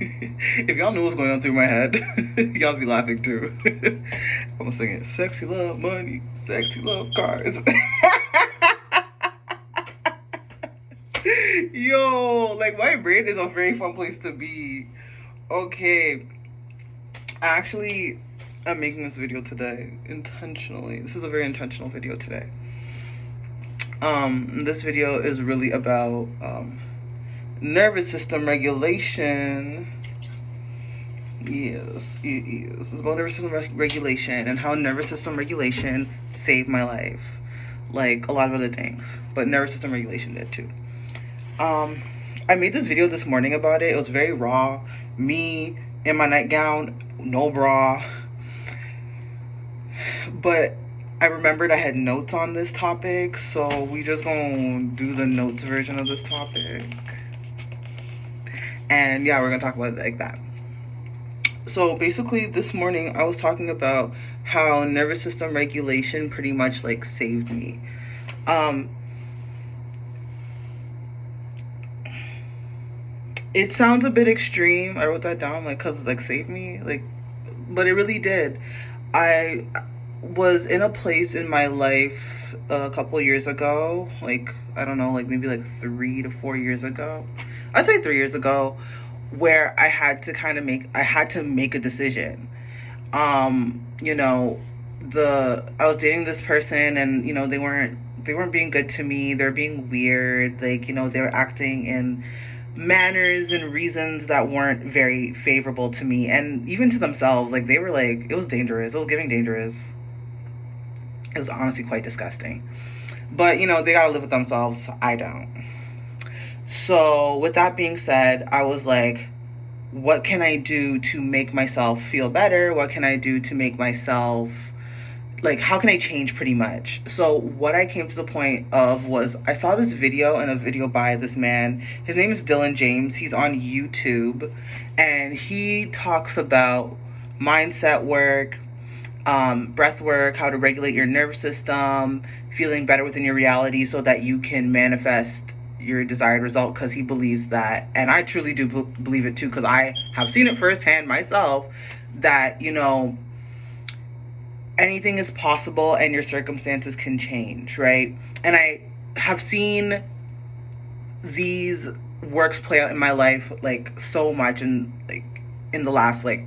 If y'all knew what's going on through my head, y'all be laughing too. I'm gonna sing it. Sexy love money, sexy love cars. Yo, like my brain is a very fun place to be. Okay, actually, I'm making this video today intentionally. This is a very intentional video today. This video is really about nervous system regulation. Yes, it is. It's about nervous system regulation and how nervous system regulation saved my life. Like a lot of other things, but nervous system regulation did too. I made this video this morning about it. It was very raw. Me in my nightgown, no bra. But I remembered I had notes on this topic, so we just gonna do the notes version of this topic. And yeah, we're gonna talk about it like that. So basically this morning I was talking about how nervous system regulation pretty much like saved me. It sounds a bit extreme. I wrote that down like cuz it like saved me, like, but it really did. I was in a place in my life a couple years ago, like I don't know, like maybe like 3 to 4 years ago. I'd say 3 years ago, where I had to make a decision. You know, I was dating this person, and you know, they weren't being good to me. They're being weird, like, you know, they were acting in manners and reasons that weren't very favorable to me, and even to themselves. Like, they were like, it was dangerous. It was giving dangerous. It was honestly quite disgusting. But you know, they gotta live with themselves. I don't. So with that being said, I was like, what can I do to make myself feel better? What can I do to make myself, like, how can I change pretty much? So what I came to the point of was, I saw this video, and a video by this man. His name is Dylan James. He's on YouTube, and he talks about mindset work, breath work, how to regulate your nervous system, feeling better within your reality so that you can manifest your desired result, because he believes that, and I truly do believe it too, because I have seen it firsthand myself, that, you know, anything is possible and your circumstances can change, right? And I have seen these works play out in my life like so much, and like in the last like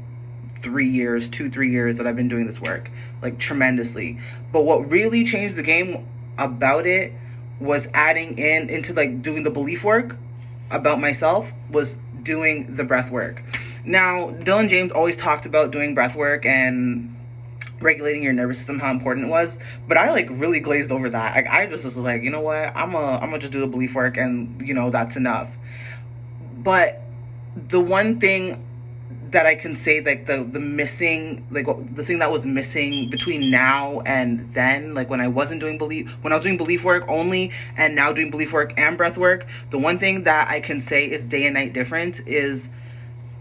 3 years, 2-3 years that I've been doing this work, like tremendously. But what really changed the game about it was adding into like doing the belief work about myself, was doing the breath work. Now, Dylan James always talked about doing breath work and regulating your nervous system, how important it was, but I like really glazed over that. Like, I just was like, you know what, I'm gonna just do the belief work, and you know, that's enough. But the one thing that I can say, like the missing, like the thing that was missing between now and then, like when I was doing belief work only, and now doing belief work and breath work, the one thing that I can say is day and night difference is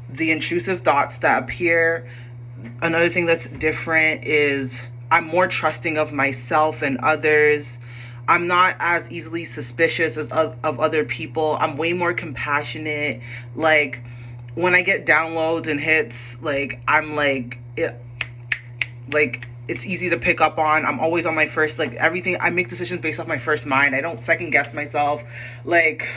the intrusive thoughts that appear. Another thing that's different is I'm more trusting of myself and others. I'm not as easily suspicious of other people. I'm way more compassionate. Like, when I get downloads and hits, like, I'm like, it's easy to pick up on. I'm always on my first, like, everything. I make decisions based off my first mind. I don't second guess myself. Like,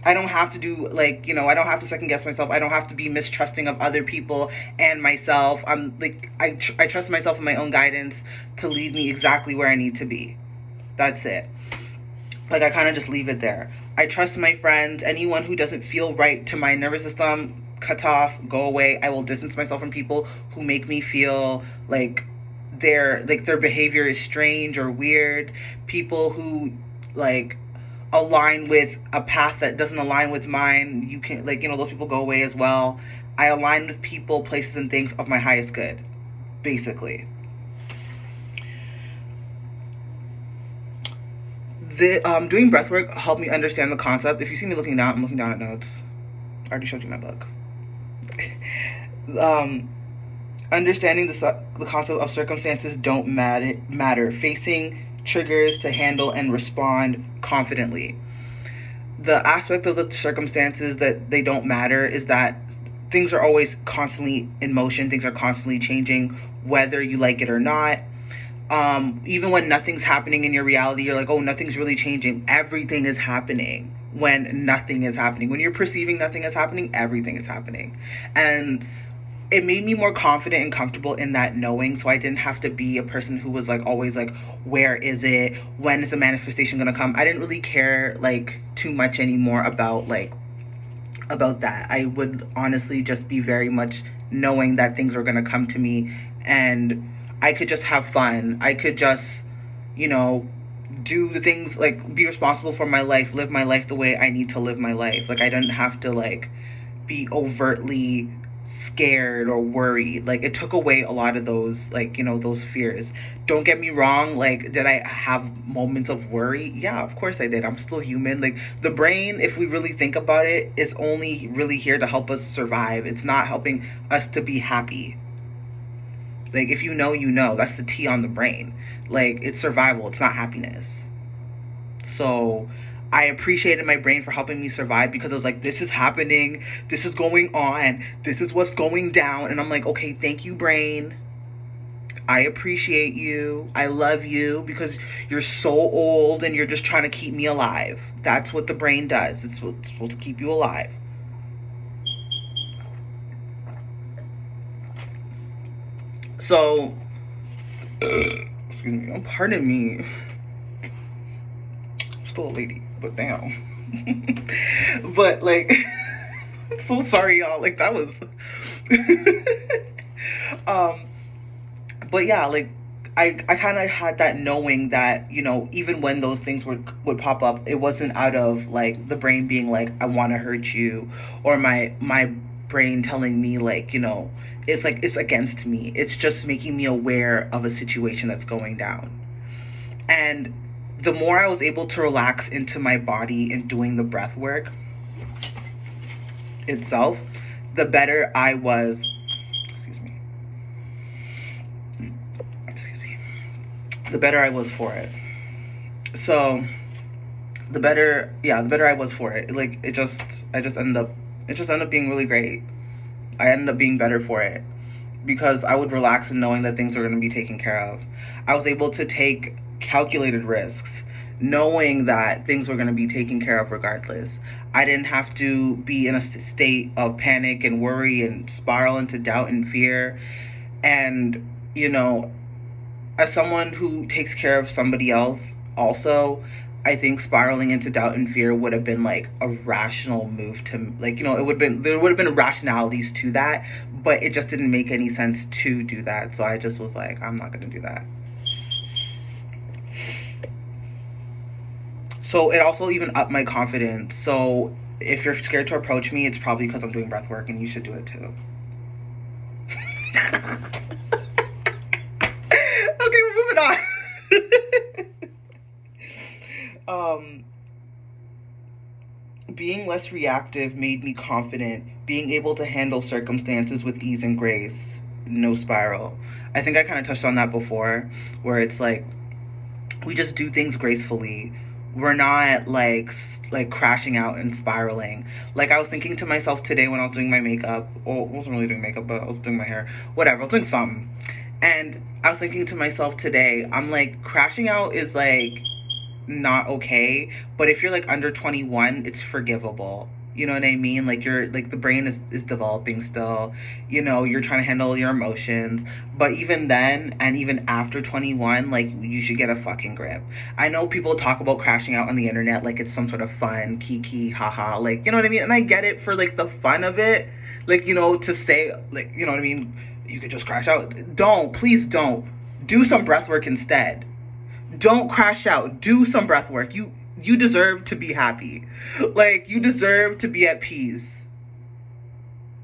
I don't have to do, like, you know, I don't have to second guess myself. I don't have to be mistrusting of other people and myself. I'm like, I trust myself and my own guidance to lead me exactly where I need to be. That's it. Like, I kind of just leave it there. I trust my friends. Anyone who doesn't feel right to my nervous system, cut off, go away. I will distance myself from people who make me feel like their behavior is strange or weird. People who, like, align with a path that doesn't align with mine, you can, like, you know, those people go away as well. I align with people, places, and things of my highest good, basically. Doing breathwork helped me understand the concept. If you see me looking down, I'm looking down at notes. I already showed you my book. Understanding the concept of circumstances don't matter. Facing triggers to handle and respond confidently. the aspect of the circumstances that they don't matter is that things are always constantly in motion, things are constantly changing, whether you like it or not. Even when nothing's happening in your reality, you're like, oh, nothing's really changing. Everything is happening when nothing is happening. When you're perceiving nothing is happening, everything is happening. And it made me more confident and comfortable in that knowing, so I didn't have to be a person who was like always like, where is it, when is the manifestation gonna come. I didn't really care like too much anymore about that. I would honestly just be very much knowing that things were gonna come to me, and I could just have fun. I could just, you know, do the things, like be responsible for my life, live my life the way I need to live my life. Like I didn't have to like be overtly scared or worried. Like it took away a lot of those, like, you know, those fears. Don't get me wrong, like did I have moments of worry? Yeah, of course I did. I'm still human. Like the brain, if we really think about it, is only really here to help us survive. It's not helping us to be happy. Like if you know, you know. That's the T on the brain. Like it's survival, it's not happiness. So I appreciated my brain for helping me survive, because it was like, this is happening, this is going on, this is what's going down. And I'm like, okay, thank you, brain. I appreciate you. I love you because you're so old and you're just trying to keep me alive. That's what the brain does. It's supposed to keep you alive. So, excuse me, pardon me. I'm still a lady, but damn. But like, so sorry, y'all. Like that was. um, but yeah, like I kind of had that knowing that, you know, even when those things would pop up, it wasn't out of like the brain being like, I want to hurt you, or my brain telling me like, you know, it's like it's against me. It's just making me aware of a situation that's going down. And the more I was able to relax into my body and doing the breath work itself, the better I was. Excuse me. Excuse me. The better I was for it. So the better I was for it. Like it just ended up being really great. I ended up being better for it because I would relax in knowing that things were going to be taken care of. I was able to take calculated risks, knowing that things were going to be taken care of regardless. I didn't have to be in a state of panic and worry and spiral into doubt and fear. And, you know, as someone who takes care of somebody else also, I think spiraling into doubt and fear would have been like a rational move to, like, you know, there would have been rationalities to that, but it just didn't make any sense to do that. So I just was like, I'm not going to do that. So it also even upped my confidence. So if you're scared to approach me, it's probably because I'm doing breath work, and you should do it too. Okay, we're moving on. um, Being less reactive made me confident, being able to handle circumstances with ease and grace, no spiral. I think I kind of touched on that before, where it's like we just do things gracefully. We're not like crashing out and spiraling. Like I was thinking to myself today when I was doing my makeup, or I wasn't really doing makeup, but I was doing my hair, whatever, I was doing something. And I was thinking to myself today, I'm like, crashing out is like not okay, but if you're like under 21, it's forgivable. You know what I mean? Like you're like the brain is developing still. You know, you're trying to handle your emotions. But even then, and even after 21, like you should get a fucking grip. I know people talk about crashing out on the internet like it's some sort of fun, kiki, haha, like, you know what I mean? And I get it for like the fun of it. Like, you know, to say like, you know what I mean? You could just crash out. Don't, please don't. Do some breath work instead. Don't crash out. Do some breath work. You deserve to be happy. Like you deserve to be at peace.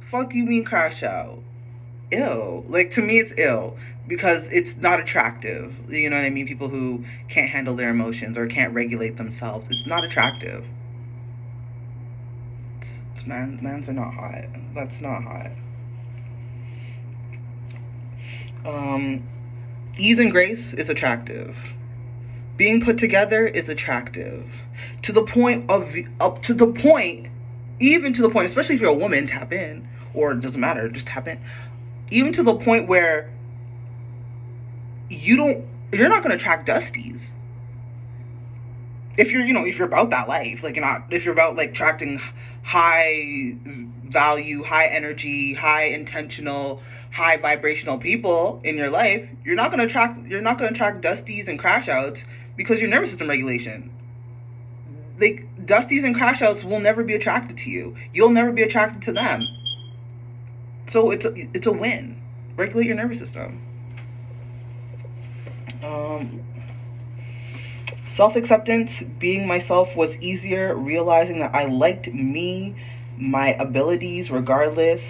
Fuck you mean crash out? Ew. Like to me it's ill because it's not attractive. You know what I mean? People who can't handle their emotions or can't regulate themselves. It's not attractive. Mans are not hot. That's not hot. Ease and grace is attractive. Being put together is attractive. to the point of up to the point, even to the point, especially if you're a woman, tap in, or it doesn't matter, just tap in, even to the point where you're not going to attract dusties if you're, if you're about that life. Like, you're not, if you're about like attracting high value, high energy, high intentional, high vibrational people in your life, you're not going to attract dusties and crash outs, because your nervous system regulation, like, dusties and crash outs will never be attracted to you. You'll never be attracted to them. So it's a win. Regulate your nervous system. Self-acceptance, being myself was easier, realizing that I liked me, my abilities, regardless.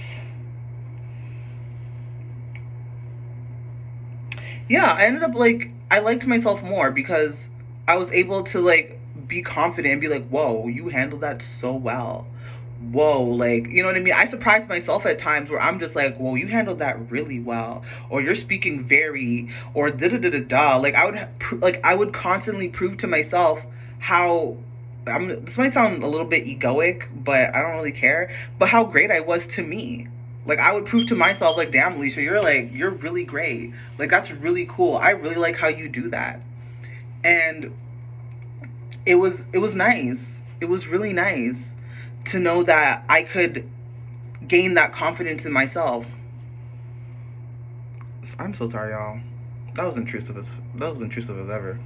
Yeah, I ended up, like, I liked myself more because I was able to, like, be confident and be like, whoa, you handled that so well. Whoa, like, you know what I mean? I surprised myself at times where I'm just like, whoa, you handled that really well, or you're speaking very, or da da da da da. Like, I would constantly prove to myself how, this might sound a little bit egoic, but I don't really care, but how great I was to me. Like, I would prove to myself, like, damn, Alicia, you're really great. Like, that's really cool. I really like how you do that. And it was nice. It was really nice to know that I could gain that confidence in myself. I'm so sorry, y'all. That was intrusive as ever.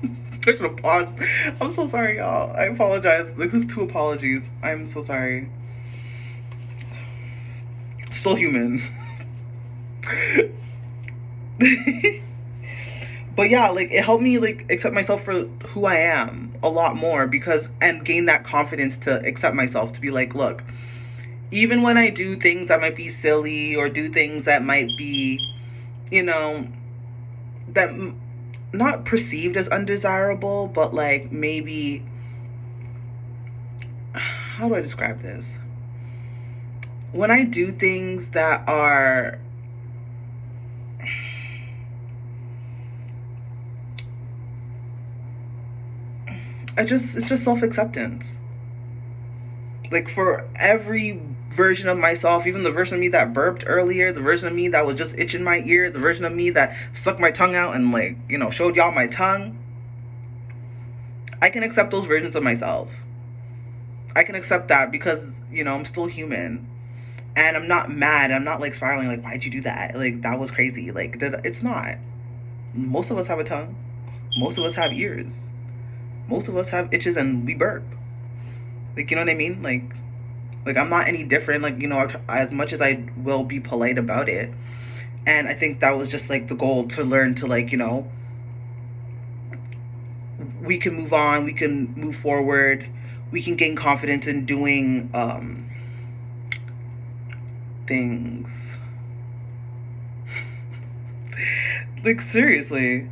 I should have paused. I'm so sorry, y'all. I apologize. This is 2 apologies. I'm so sorry. Still human. But yeah, like, it helped me, like, accept myself for who I am a lot more, and gain that confidence to accept myself, to be like, look, even when I do things that might be silly, or do things that might be, that not perceived as undesirable, but like, maybe, how do I describe this? When I do things that are, it's just self-acceptance. Like, for every version of myself, even the version of me that burped earlier, the version of me that was just itching my ear, the version of me that stuck my tongue out and, like, showed y'all my tongue, I can accept those versions of myself. I can accept that because, I'm still human. And I'm not mad. I'm not, like, spiraling, like, why'd you do that? Like, that was crazy. Like, it's not. Most of us have a tongue. Most of us have ears. Most of us have itches and we burp. Like, you know what I mean? Like, I'm not any different. Like, as much as I will be polite about it. And I think that was just, like, the goal, to learn to, like, we can move on. We can move forward. We can gain confidence in doing things. Like, seriously.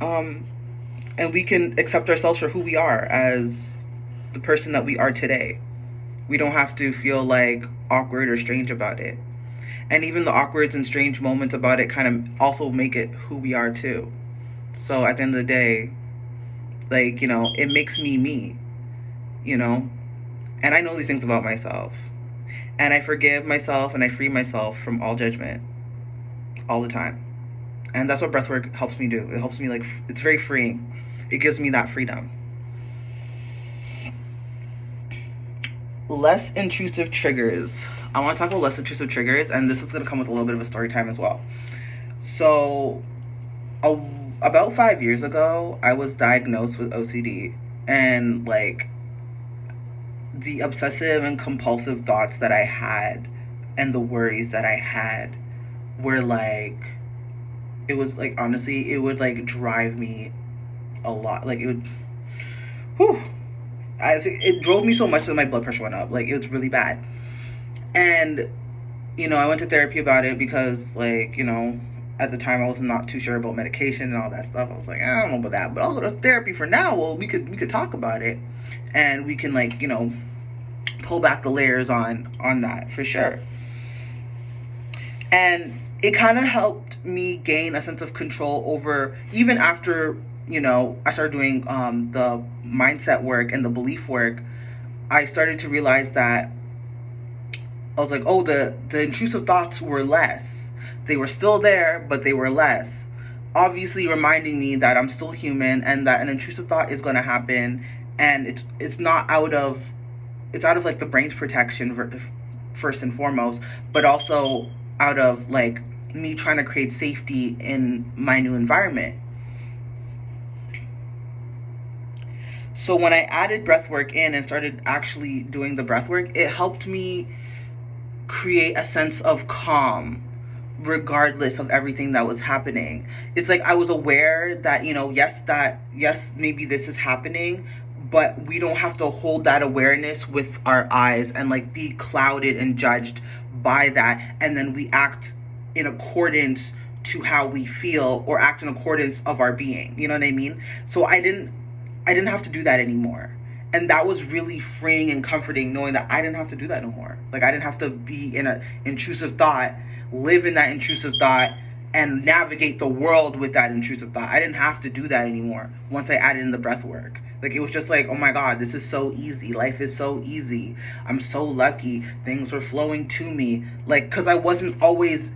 And we can accept ourselves for who we are, as the person that we are today. We don't have to feel, like, awkward or strange about it. And even the awkward and strange moments about it kind of also make it who we are too. So at the end of the day, like, it makes me me, and I know these things about myself. And I forgive myself and I free myself from all judgment all the time. And that's what breathwork helps me do. It helps me, like, it's very freeing. It gives me that freedom. Less intrusive triggers. I want to talk about less intrusive triggers, and this is going to come with a little bit of a story time as well. So, about 5 years ago, I was diagnosed with OCD, and, like, the obsessive and compulsive thoughts that I had and the worries that I had were, like, it was, like, honestly, it would, like, drive me a lot. Like, it would, it drove me so much that my blood pressure went up. Like, it was really bad. And, I went to therapy about it because, like, at the time I was not too sure about medication and all that stuff. I was like, I don't know about that, but I'll go to therapy for now. Well, we could talk about it, and we can, like, pull back the layers on that for sure. And it kind of helped me gain a sense of control over, even after, I started doing the mindset work and the belief work, I started to realize that I was like, oh, the intrusive thoughts were less. They were still there, but they were less. Obviously, reminding me that I'm still human and that an intrusive thought is going to happen, and it's not out of it's out of like the brain's protection first and foremost, but also out of like me trying to create safety in my new environment. So when I added breathwork in and started actually doing the breathwork, it helped me create a sense of calm regardless of everything that was happening. It's like I was aware that, yes, maybe this is happening, but we don't have to hold that awareness with our eyes and like be clouded and judged by that, and then we act in accordance to how we feel or act in accordance of our being. You know what I mean? So I didn't have to do that anymore. And that was really freeing and comforting, knowing that I didn't have to do that no more. Like, I didn't have to be in a intrusive thought, live in that intrusive thought, and navigate the world with that intrusive thought. I didn't have to do that anymore once I added in the breath work. Like, it was just like, oh my God, this is so easy. Life is so easy. I'm so lucky. Things were flowing to me. Like, because I wasn't always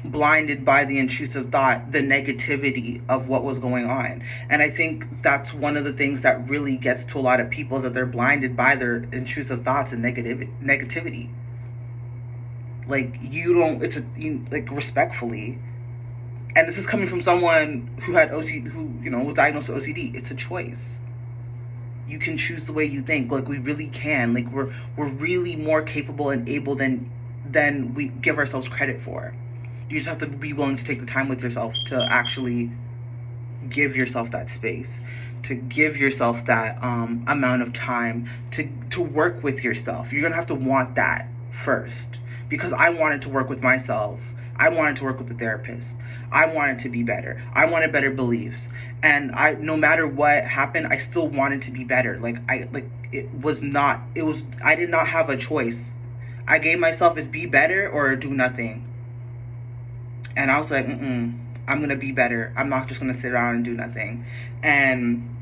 blinded by the intrusive thought, the negativity of what was going on. And I think that's one of the things that really gets to a lot of people, is that they're blinded by their intrusive thoughts and negativity. Like, you don't, like, respectfully, and this is coming from someone who had OCD, who, was diagnosed with OCD. It's a choice. You can choose the way you think. Like, we really can. Like, we're really more capable and able than we give ourselves credit for. You just have to be willing to take the time with yourself to actually give yourself that space, to give yourself that amount of time to work with yourself. You're gonna have to want that first, because I wanted to work with myself. I wanted to work with the therapist. I wanted to be better. I wanted better beliefs, and no matter what happened, I still wanted to be better. I did not have a choice. I gave myself is be better or do nothing. And I was like, I'm going to be better. I'm not just going to sit around and do nothing. And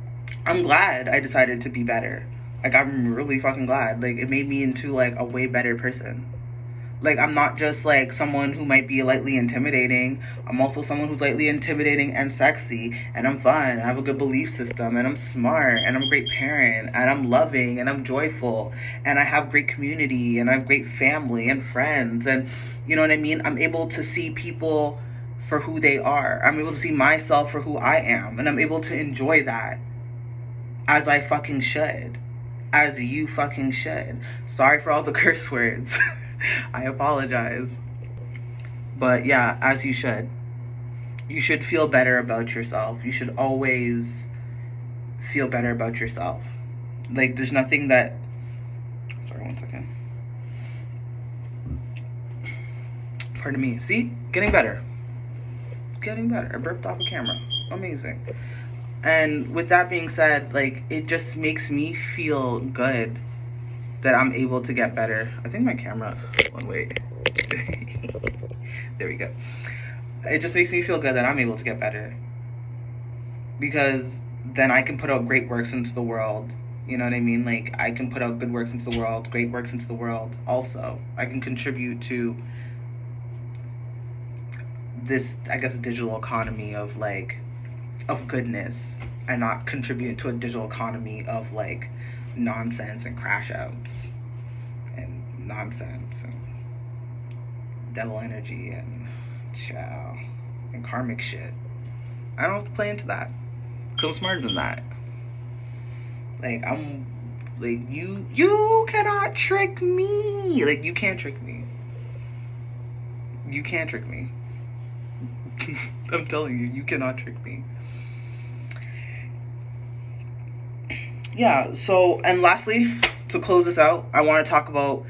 I'm glad I decided to be better. Like, I'm really fucking glad. Like, it made me into, like, a way better person. Like, I'm not just, like, someone who might be lightly intimidating. I'm also someone who's lightly intimidating and sexy. And I'm fun. I have a good belief system. And I'm smart. And I'm a great parent. And I'm loving. And I'm joyful. And I have great community. And I have great family and friends. And, you know what I mean? I'm able to see people for who they are. I'm able to see myself for who I am. And I'm able to enjoy that. As I fucking should. As you fucking should. Sorry for all the curse words. I apologize. But yeah, as you should. You should feel better about yourself. You should always feel better about yourself. Like, there's nothing that... Sorry, one second. Pardon me. See? Getting better. Getting better. I burped off a camera. Amazing. And with that being said, like, it just makes me feel good that I'm able to get better. I think my camera... wait. There we go. It just makes me feel good that I'm able to get better. Because then I can put out great works into the world. You know what I mean? Like, I can put out good works into the world, great works into the world also. I can contribute to this, I guess, digital economy of, like, of goodness, and not contribute to a digital economy of, like, nonsense and crash outs and nonsense and devil energy and chow and karmic shit. I don't have to play into that, because I'm smarter than that. Like, I'm like, you cannot trick me. Like, you can't trick me. You can't trick me. I'm telling you, you cannot trick me. Yeah, so, and lastly, to close this out, I want to talk about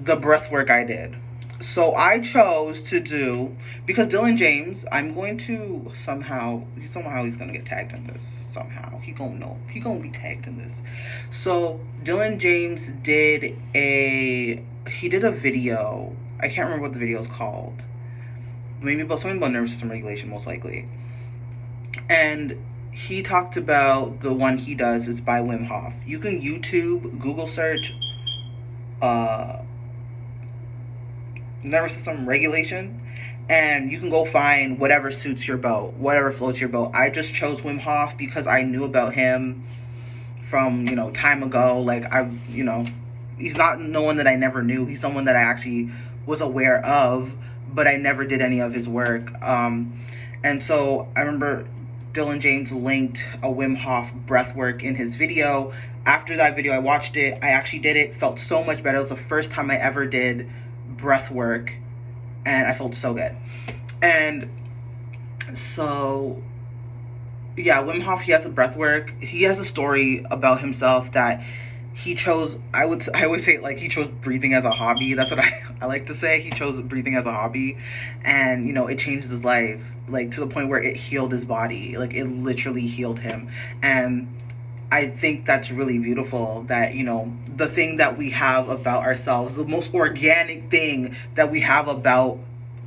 the breath work I did. So I chose to do, because Dylan James, I'm going to somehow he's gonna get tagged in this. Somehow he gonna be tagged in this. So Dylan James did a video. I can't remember what the video is called. Maybe about something about nervous system regulation, most likely. And he talked about the one he does is by Wim Hof. You can Google search uh, nervous system regulation, and you can go find whatever suits your boat, whatever floats your boat. I just chose Wim Hof because I knew about him from, time ago. Like, he's not no one that I never knew. He's someone that I actually was aware of, but I never did any of his work. And so I remember Dylan James linked a Wim Hof breathwork in his video. After that video, I watched it. I actually did it. Felt so much better. It was the first time I ever did breathwork, and I felt so good. And so, yeah, Wim Hof, he has a breathwork. He has a story about himself that he chose. I always say, like, he chose breathing as a hobby. That's what I like to say. He chose breathing as a hobby, and it changed his life, like, to the point where it healed his body. Like, it literally healed him. And I think that's really beautiful that, the thing that we have about ourselves, the most organic thing that we have about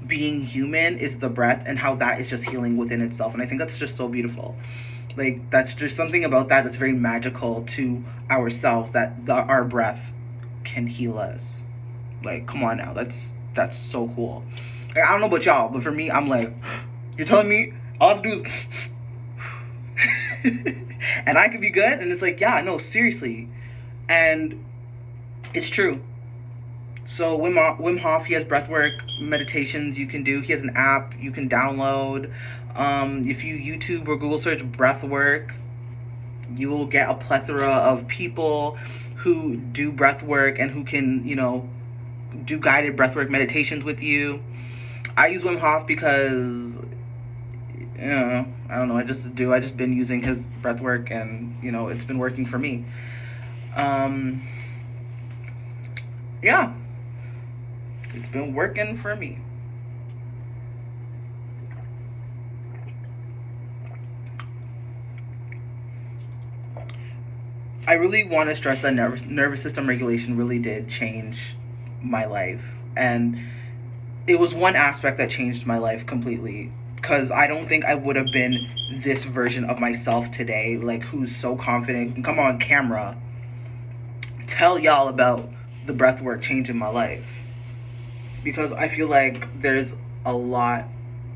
being human is the breath, and how that is just healing within itself. And I think that's just so beautiful. Like, that's just something about that that's very magical to ourselves, that our breath can heal us. Like, come on now. That's so cool. Like, I don't know about y'all, but for me, I'm like, you're telling me all I have to do is and I could be good? And it's like, yeah, no, seriously. And it's true. So Wim Hof, he has breathwork meditations you can do. He has an app you can download. If you YouTube or Google search breathwork, you will get a plethora of people who do breathwork and who can, do guided breathwork meditations with you. I use Wim Hof because, I don't know, I just been using his breathwork, and, it's been working for me. Yeah. It's been working for me. I really want to stress that nervous system regulation really did change my life. And it was one aspect that changed my life completely. Because I don't think I would have been this version of myself today, like, who's so confident, who can come on camera, tell y'all about the breathwork changing my life. Because I feel like there's a lot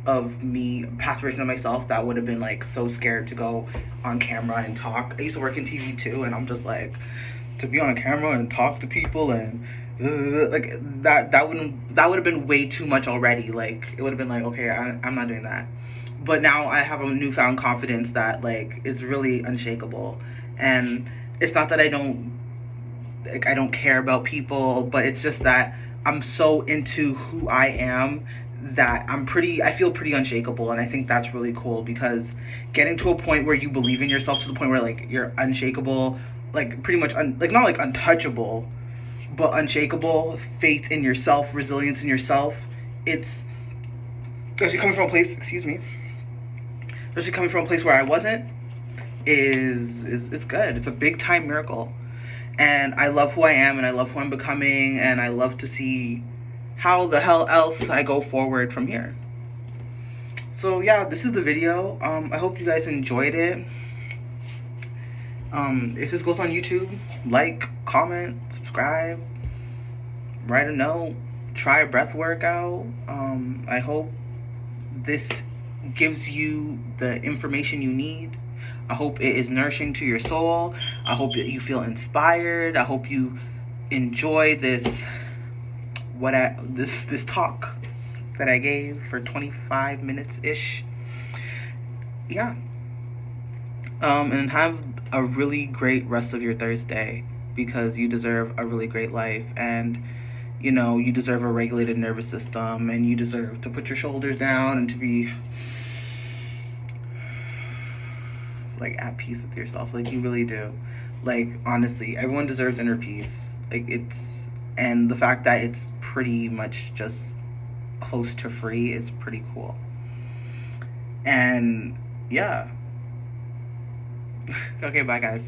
of me, past version of myself, that would have been, like, so scared to go on camera and talk. I used to work in TV too, and I'm just like, to be on camera and talk to people and like that would have been way too much already. Like, it would have been like, okay, I'm not doing that. But now I have a newfound confidence that, like, it's really unshakable. And it's not that I don't care about people, but it's just that I'm so into who I am that I feel pretty unshakable. And I think that's really cool, because getting to a point where you believe in yourself to the point where, like, you're unshakable, like, pretty much like, not like untouchable, but unshakable, faith in yourself, resilience in yourself. It's actually coming from a place, especially coming from a place where I wasn't, is it's good. It's a big time miracle. And I love who I am, and I love who I'm becoming, and I love to see how the hell else I go forward from here. So yeah, this is the video. I hope you guys enjoyed it. If this goes on YouTube, like, comment, subscribe, write a note, try a breath workout. I hope this gives you the information you need. I hope it is nourishing to your soul. I hope that you feel inspired. I hope you enjoy this talk that I gave for 25 minutes ish. Yeah. And have a really great rest of your Thursday, because you deserve a really great life, and you deserve a regulated nervous system, and you deserve to put your shoulders down and to be, like, at peace with yourself. Like, you really do. Like, honestly, everyone deserves inner peace. Like, and the fact that it's pretty much just close to free is pretty cool. And yeah. Okay, bye guys.